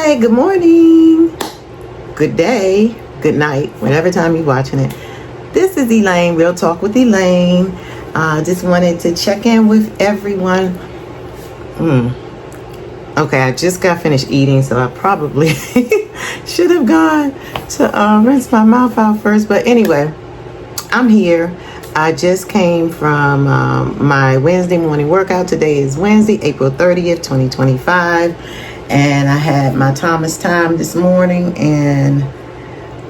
Hi, good morning, good day, good night, whatever time you're watching it. This is Elaine, Real Talk with Elaine. Just wanted to check in with everyone. Okay, I just got finished eating, so I probably should have gone to rinse my mouth out first. But anyway, I'm here. I just came from my Wednesday morning workout. Today is Wednesday, April 30th, 2025. And I had my Thomas time this morning, and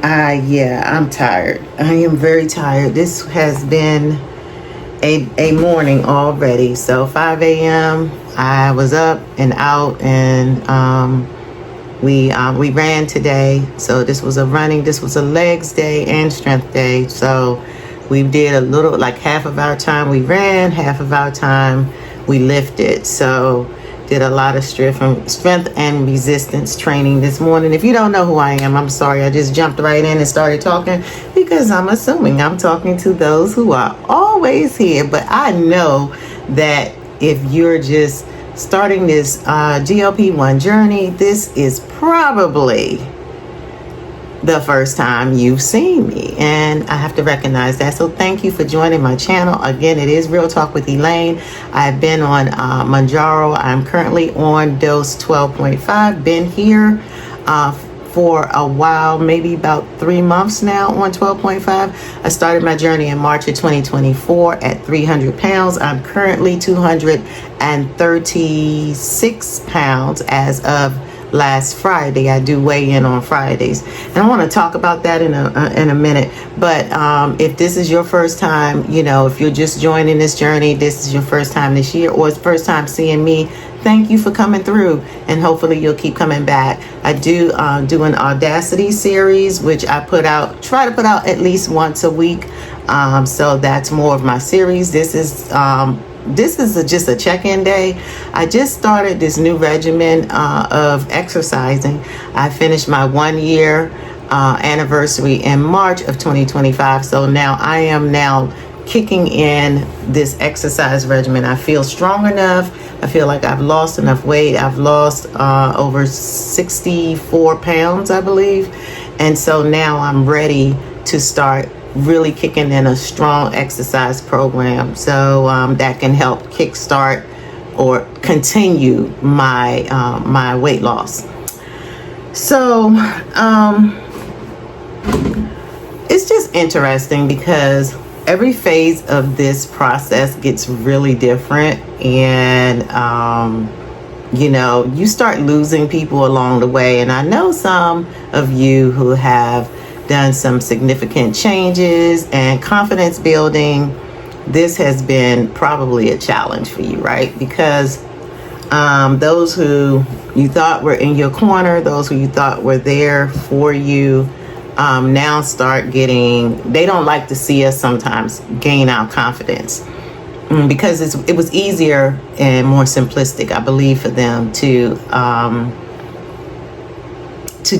I'm tired. I am very tired. This has been a morning already. So 5 a.m. I was up and out, and we ran today. So this was a legs day and strength day. So we did a little, like half of our time we ran, half of our time we lifted. So did a lot of strength and resistance training this morning. If you don't know who I am, I'm sorry. I just jumped right in and started talking because I'm assuming I'm talking to those who are always here. But I know that if you're just starting this GLP-1 journey, this is probably the first time you've seen me, and I have to recognize that. So thank you for joining my channel. Again, it is Real Talk with Elaine. I've been on Mounjaro. I'm currently on dose 12.5. Been here for a while, maybe about 3 months now on 12.5. I started my journey in March of 2024 at 300 pounds. I'm currently 236 pounds as of last Friday. I do weigh in on Fridays, and I want to talk about that in a minute. But if this is your first time, if you're just joining this journey, this is your first time this year, or it's first time seeing me, thank you for coming through, and hopefully you'll keep coming back. I do an Audacity Series, which I try to put out at least once a week. So that's more of my series. This is just a check-in day. I just started this new regimen of exercising. I finished my 1-year anniversary in March of 2025. So now I am kicking in this exercise regimen. I feel strong enough. I feel like I've lost enough weight. I've lost over 64 pounds, I believe. And so now I'm ready to start really kicking in a strong exercise program, so that can help kickstart or continue my my weight loss. So it's just interesting because every phase of this process gets really different, and you start losing people along the way. And I know some of you who have done some significant changes and confidence building. This has been probably a challenge for you, right? Because those who you thought were in your corner, those who you thought were there for you, now start they don't like to see us sometimes gain our confidence, because it was easier and more simplistic, I believe, for them to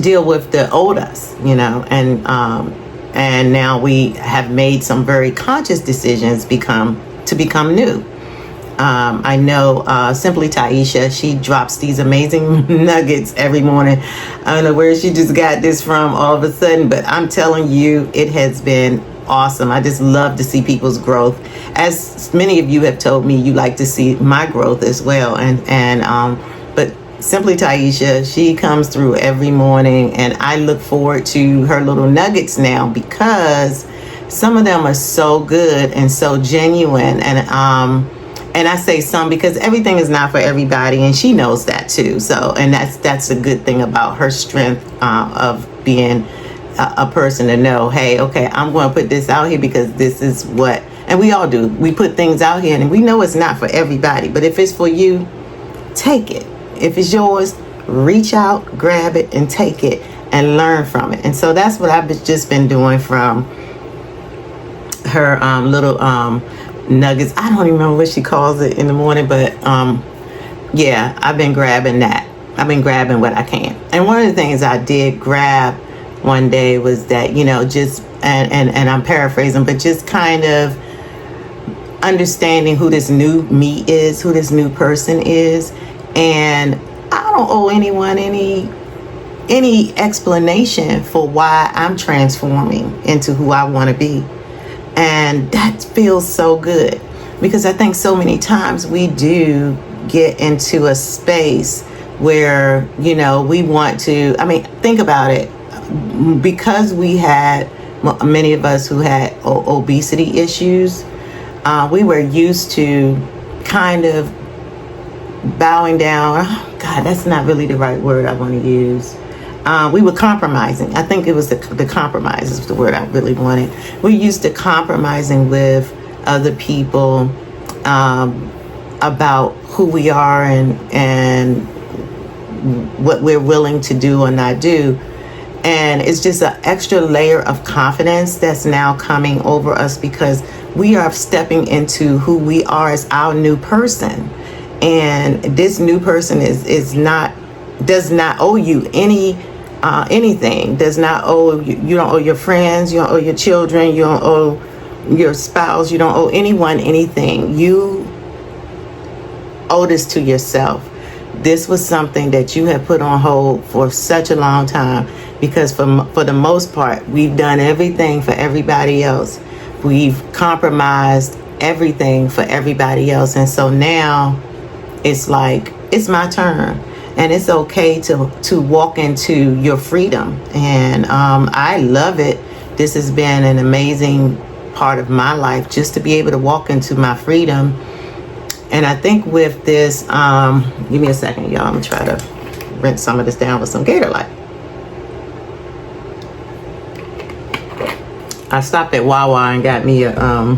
deal with the old us, and now we have made some very conscious decisions to become new. I know Simply Taisha, she drops these amazing nuggets every morning. I don't know where she just got this from all of a sudden, but I'm telling you, it has been awesome. I just love to see people's growth. As many of you have told me, you like to see my growth as well. But Simply Taisha, she comes through every morning, and I look forward to her little nuggets now, because some of them are so good and so genuine. And I say some because everything is not for everybody, and she knows that too. So, and that's a good thing about her strength of being a person to know, hey, okay, I'm going to put this out here because this is what, and we all do. We put things out here, and we know it's not for everybody, but if it's for you, take it. If it's yours, reach out, grab it, and take it and learn from it. And so that's what I've just been doing from her little nuggets. I don't even remember what she calls it in the morning, but I've been grabbing that. I've been grabbing what I can. And one of the things I did grab one day was that, just, and I'm paraphrasing, but just kind of understanding who this new me is, who this new person is. And I don't owe anyone any any explanation for why I'm transforming into who I want to be. And that feels so good, because I think so many times we do get into a space where, you know, we want to, I mean, think about it. Because we had, many of us who had obesity issues, we were used to kind of bowing down. Oh, God, that's not really the right word I want to use. We were compromising. I think it was the compromise is the word I really wanted. We're used to compromising with other people about who we are and what we're willing to do or not do. And it's just an extra layer of confidence that's now coming over us, because we are stepping into who we are as our new person. And this new person does not owe you anything. Does not owe you. You don't owe your friends. You don't owe your children. You don't owe your spouse. You don't owe anyone anything. You owe this to yourself. This was something that you have put on hold for such a long time, because for the most part, we've done everything for everybody else. We've compromised everything for everybody else. And so now it's like, it's my turn. And it's okay to walk into your freedom. And I love it. This has been an amazing part of my life, just to be able to walk into my freedom. And I think with this, give me a second, y'all. I'm going to try to rinse some of this down with some Gator Light. I stopped at Wawa and got me a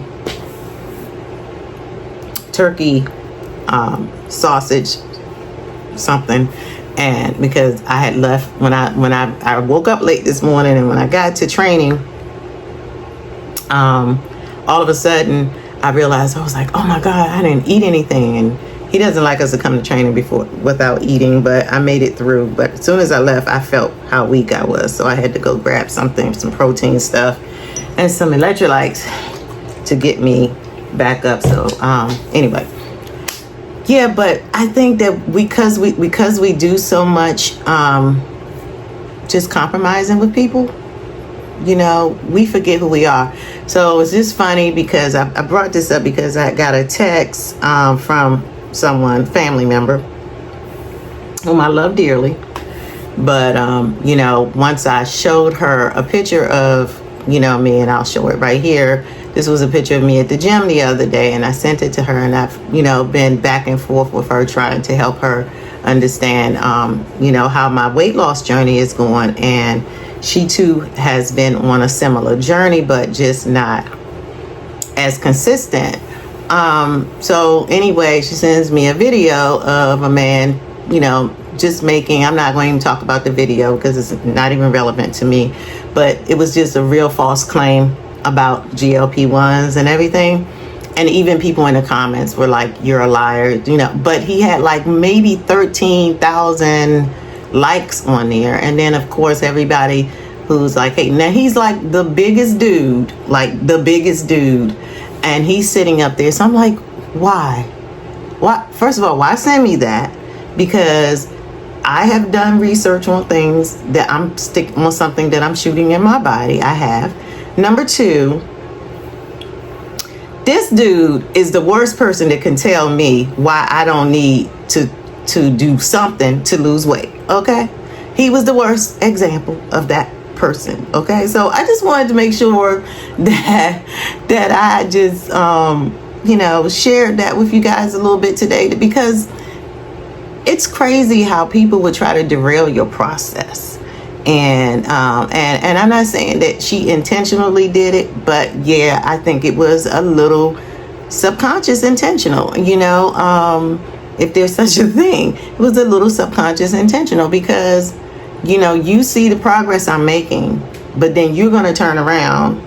turkey sausage something, and because I had left when I woke up late this morning, and when I got to training, all of a sudden I realized, I was like, oh my God, I didn't eat anything. And he doesn't like us to come to training before without eating, but I made it through. But as soon as I left, I felt how weak I was, so I had to go grab something, some protein stuff and some electrolytes to get me back up. So anyway, yeah, but I think that because we do so much just compromising with people, you know, we forget who we are. So it's just funny, because I brought this up because I got a text from someone, family member, whom I love dearly. But, you know, once I showed her a picture of, you know, me, and I'll show it right here. This was a picture of me at the gym the other day, and I sent it to her, and I've, you know, been back and forth with her, trying to help her understand, you know, how my weight loss journey is going. And she too has been on a similar journey, but just not as consistent. So anyway, she sends me a video of a man, you know, just making, I'm not going to even talk about the video because it's not even relevant to me, but it was just a real false claim about GLP-1s and everything. And even people in the comments were like, you're a liar, you know, but he had like maybe 13,000 likes on there. And then of course everybody who's like, hey, now he's like the biggest dude, and he's sitting up there. So I'm like, why? First of all, why send me that? Because I have done research on things that I'm sticking on, something that I'm shooting in my body. I have. Number two, this dude is the worst person that can tell me why I don't need to do something to lose weight. Okay, he was the worst example of that person. Okay, so I just wanted to make sure that I just you know, shared that with you guys a little bit today, because it's crazy how people would try to derail your process. And I'm not saying that she intentionally did it, but yeah, I think it was a little subconscious intentional, you know, if there's such a thing. It was a little subconscious intentional, because, you know, you see the progress I'm making, but then you're going to turn around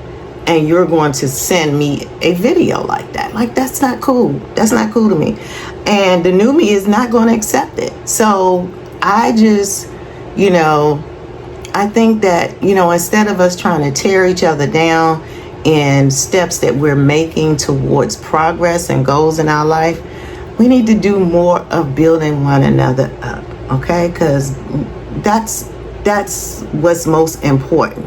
and you're going to send me a video like that. Like, that's not cool. That's not cool to me. And the new me is not going to accept it. So I just, you know, I think that, you know, instead of us trying to tear each other down in steps that we're making towards progress and goals in our life, we need to do more of building one another up. Okay? Because that's That's what's most important.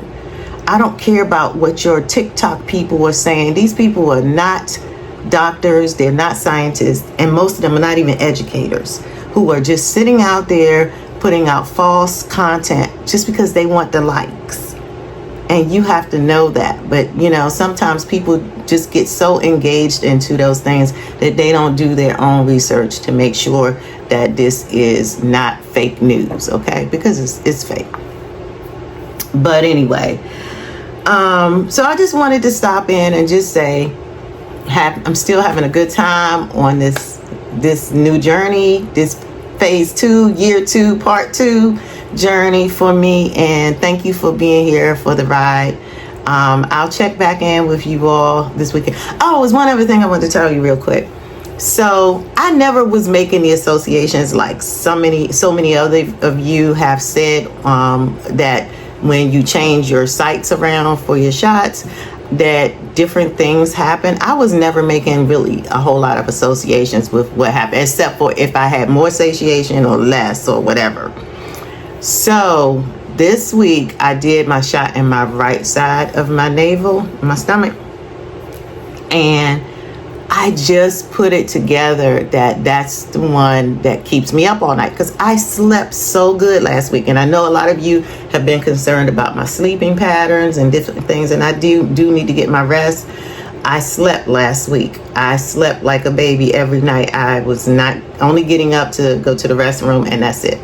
I don't care about what your TikTok people are saying. These people are not doctors, they're not scientists, and most of them are not even educators, who are just sitting out there putting out false content just because they want the likes. And you have to know that. But sometimes people just get so engaged into those things that they don't do their own research to make sure that this is not fake news, okay? Because it's fake. But anyway, so I just wanted to stop in and just say, I'm still having a good time on this new journey, this phase 2, year 2, part 2 journey for me, and thank you for being here for the ride. I'll check back in with you all this weekend. Oh, there's one other thing I wanted to tell you real quick. So I never was making the associations like so many other of you have said, that when you change your sites around for your shots, that different things happen. I was never making really a whole lot of associations with what happened, except for if I had more satiation or less or whatever. So this week I did my shot in my right side of my navel, my stomach, and I just put it together that that's the one that keeps me up all night, because I slept so good last week. And I know a lot of you have been concerned about my sleeping patterns and different things, and I do need to get my rest. I slept last week. I slept like a baby every night. I was not only getting up to go to the restroom, and that's it.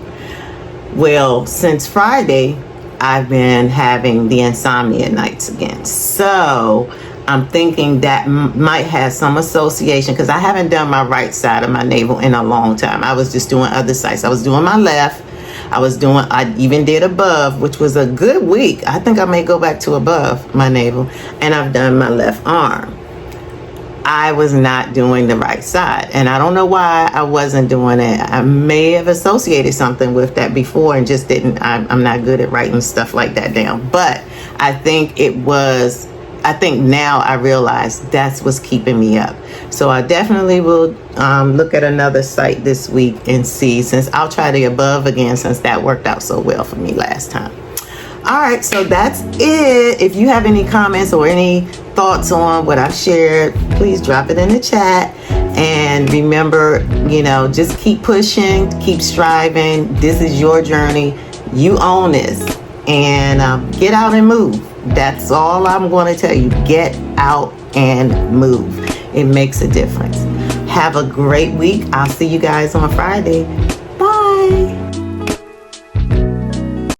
Well, since Friday, I've been having the insomnia nights again. So I'm thinking that might have some association, because I haven't done my right side of my navel in a long time. I was just doing other sides. I was doing my left. I even did above, which was a good week. I think I may go back to above my navel. And I've done my left arm. I was not doing the right side, and I don't know why I wasn't doing it. I may have associated something with that before and just didn't. I'm not good at writing stuff like that down, but I think now I realize that's what's keeping me up. So I definitely will look at another site this week and see, since I'll try the above again, since that worked out so well for me last time. All right, so that's it. If you have any comments or any thoughts on what I've shared, please drop it in the chat. And remember, just keep pushing, keep striving. This is your journey. You own this. And get out and move. That's all I'm going to tell you. Get out and move. It makes a difference. Have a great week. I'll see you guys on Friday.